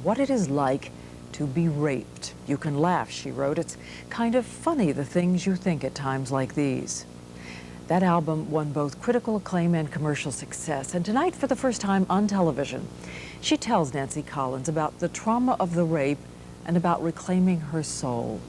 What it is like to be raped. You can laugh, she wrote. It's kind of funny, the things you think at times like these. That album won both critical acclaim and commercial success. And tonight, for the first time on television, she tells Nancy Collins about the trauma of the rape and about reclaiming her soul.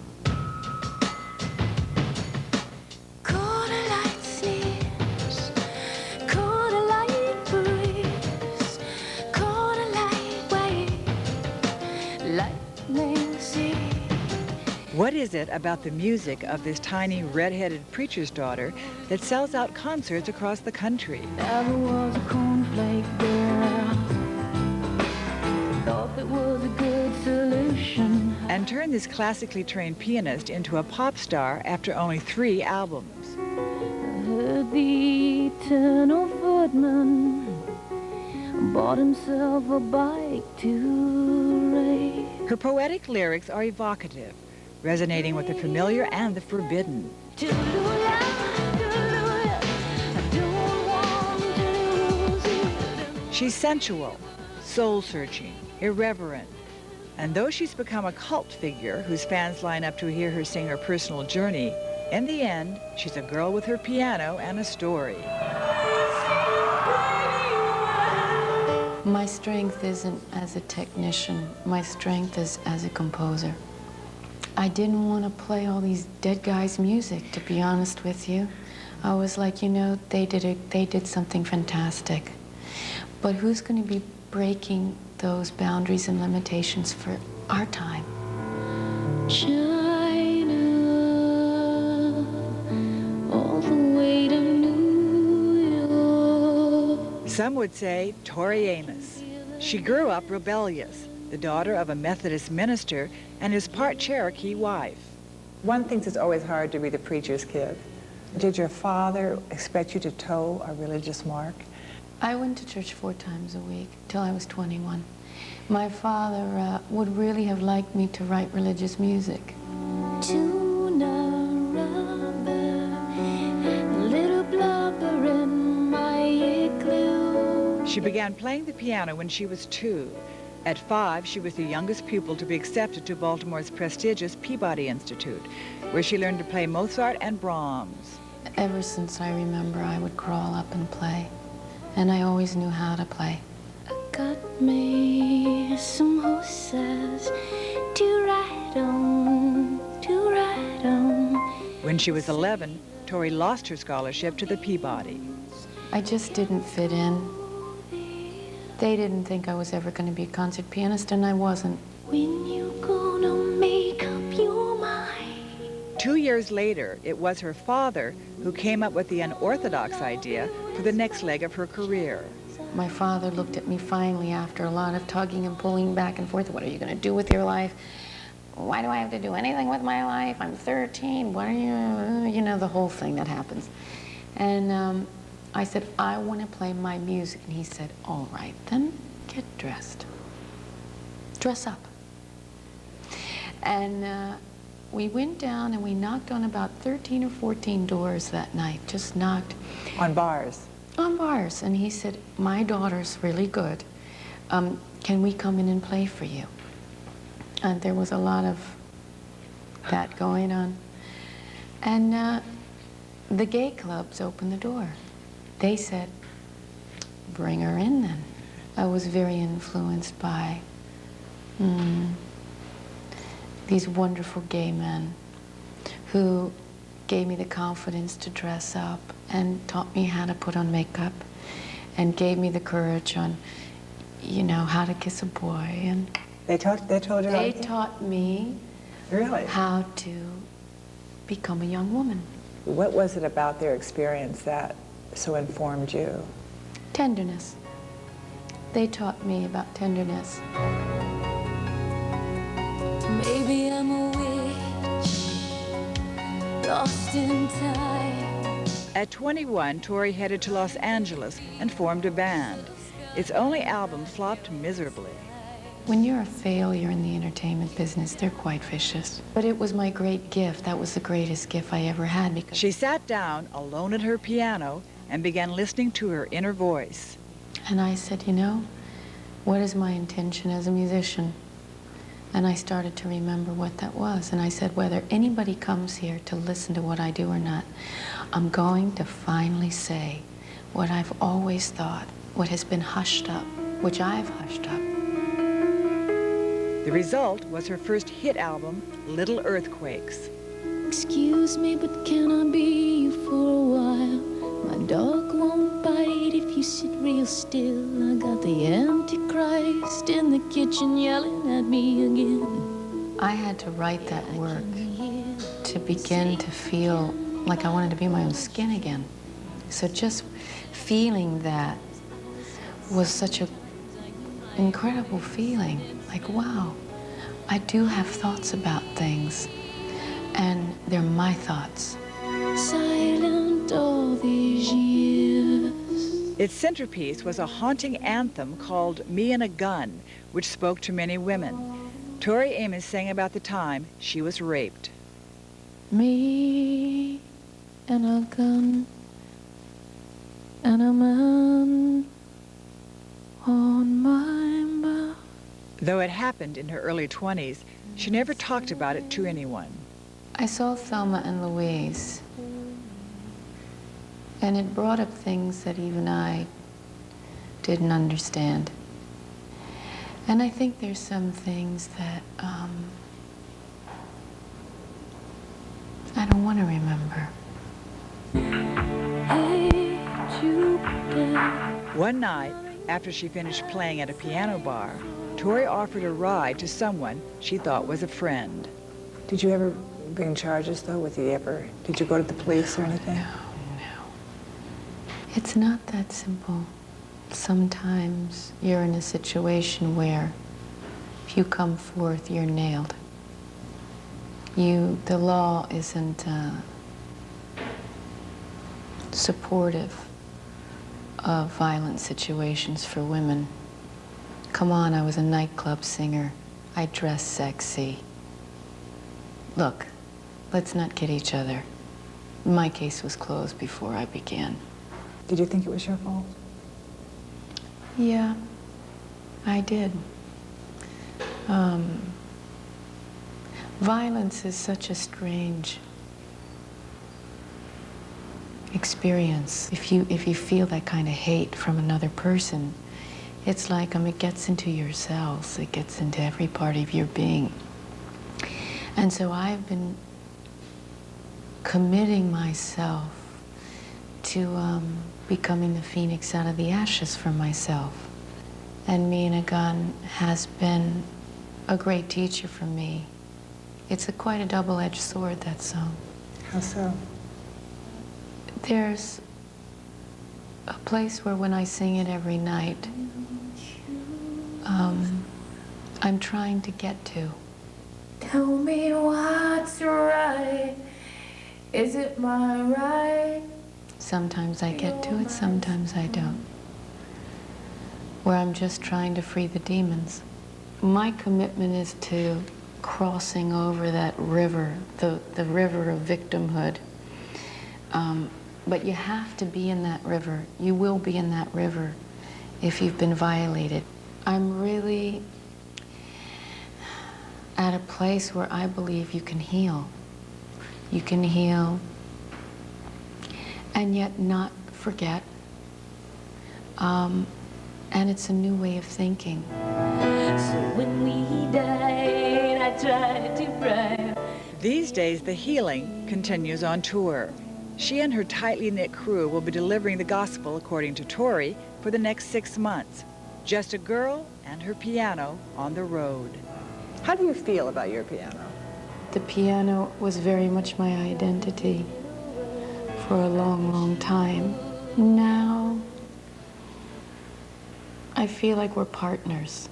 What is it about the music of this tiny red-headed preacher's daughter that sells out concerts across the country? Never was a cornflake girl. Thought it was a good solution. And turned this classically trained pianist into a pop star after only 3 albums. I heard the eternal footman bought himself a bike to race. Her poetic lyrics are evocative, resonating with the familiar and the forbidden. She's sensual, soul-searching, irreverent, and though she's become a cult figure whose fans line up to hear her sing her personal journey, in the end, she's a girl with her piano and a story. My strength isn't as a technician. My strength is as a composer. I didn't want to play all these dead guys' music, to be honest with you. I was like, you know, they did something fantastic. But who's going to be breaking those boundaries and limitations for our time? China, all the way to New York. Some would say Tori Amos. She grew up rebellious, the daughter of a Methodist minister and his part Cherokee wife. One thing that's always hard to be the preacher's kid. Did your father expect you to toe a religious mark? I went to church 4 times a week till I was 21. My father would really have liked me to write religious music. Tuna rubber, little blubber in my igloo. She began playing the piano when she was 2. At 5, she was the youngest pupil to be accepted to Baltimore's prestigious Peabody Institute, where she learned to play Mozart and Brahms. Ever since I remember, I would crawl up and play, and I always knew how to play. I got me some horses to ride on, to ride on. When she was 11, Tori lost her scholarship to the Peabody. I just didn't fit in. They didn't think I was ever going to be a concert pianist, and I wasn't. When you gonna make up your mind? 2 years later, it was her father who came up with the unorthodox idea for the next leg of her career. My father looked at me finally after a lot of tugging and pulling back and forth. What are you going to do with your life? Why do I have to do anything with my life? I'm 13. What are you know, the whole thing that happens. And I said, I want to play my music. And he said, all right, then get dressed. Dress up. And we went down and we knocked on about 13 or 14 doors that night, just knocked. On bars? On bars. And he said, my daughter's really good. Can we come in and play for you? And there was a lot of that going on. And the gay clubs opened the door. They said, bring her in then. I was very influenced by these wonderful gay men who gave me the confidence to dress up and taught me how to put on makeup and gave me the courage on, you know, how to kiss a boy. And They told you they how to? taught me Really? how to become a young woman. What was it about their experience that so informed you? Tenderness. They taught me about tenderness. Maybe I'm a witch, lost in time. At 21, Tori headed to Los Angeles and formed a band. Its only album flopped miserably. When you're a failure in the entertainment business, they're quite vicious. But it was my great gift. That was the greatest gift I ever had because She sat down alone at her piano and began listening to her inner voice. And I said, you know, What is my intention as a musician? And I started to remember what that was. And I said, whether anybody comes here to listen to what I do or not, I'm going to finally say what I've always thought, what has been hushed up, which I've hushed up. The result was her first hit album, Little Earthquakes. Excuse me, but can I be you for a while? My dog won't bite if you sit real still. I got the Antichrist in the kitchen yelling at me again. I had to write that work to begin to feel like I wanted to be in my own skin again. So just feeling that was such an incredible feeling. Like, wow, I do have thoughts about things, and they're my thoughts. Silent all these years. Its centerpiece was a haunting anthem called Me and a Gun, which spoke to many women. Tori Amos sang about the time she was raped. Me and a gun and a man on my back. Though it happened in her early 20s, she never talked about it to anyone. I saw Thelma and Louise, and it brought up things that even I didn't understand. And I think there's some things that I don't want to remember. One night, after she finished playing at a piano bar, Tori offered a ride to someone she thought was a friend. Did you ever bring charges, though? Did you go to the police or anything? No. It's not that simple. Sometimes you're in a situation where if you come forth, you're nailed. The law isn't supportive of violent situations for women. Come on, I was a nightclub singer. I dressed sexy. Look, let's not kid each other. My case was closed before I began. Did you think it was your fault? Yeah, I did. Violence is such a strange experience. If you feel that kind of hate from another person, it's like it gets into your cells. It gets into every part of your being. And so I've been committing myself to becoming the phoenix out of the ashes for myself. And Me and a Gun has been a great teacher for me. It's quite a double-edged sword, that song. How so? There's a place where when I sing it every night, I'm trying to get to. Tell me what's right. Is it my right? Sometimes I get to it, sometimes I don't. Where I'm just trying to free the demons. My commitment is to crossing over that river, the river of victimhood. But you have to be in that river. You will be in that river if you've been violated. I'm really at a place where I believe you can heal. You can heal and yet not forget. And it's a new way of thinking. So when we died, I tried to bribe. These days, the healing continues on tour. She and her tightly knit crew will be delivering the gospel, according to Tori, for the next 6 months. Just a girl and her piano on the road. How do you feel about your piano? The piano was very much my identity for a long, long time. Now, I feel like we're partners.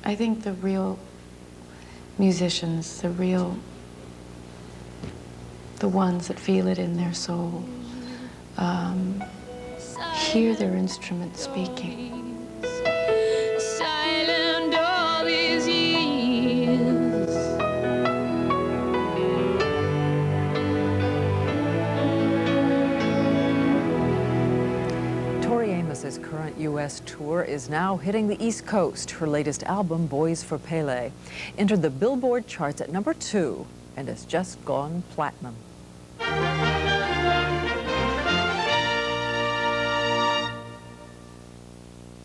I think the real musicians, the ones that feel it in their soul, hear their instrument speaking. Silent all these years. Tori Amos's current U.S. tour is now hitting the East Coast. Her latest album, Boys For Pele, entered the Billboard charts at #2 and has just gone platinum.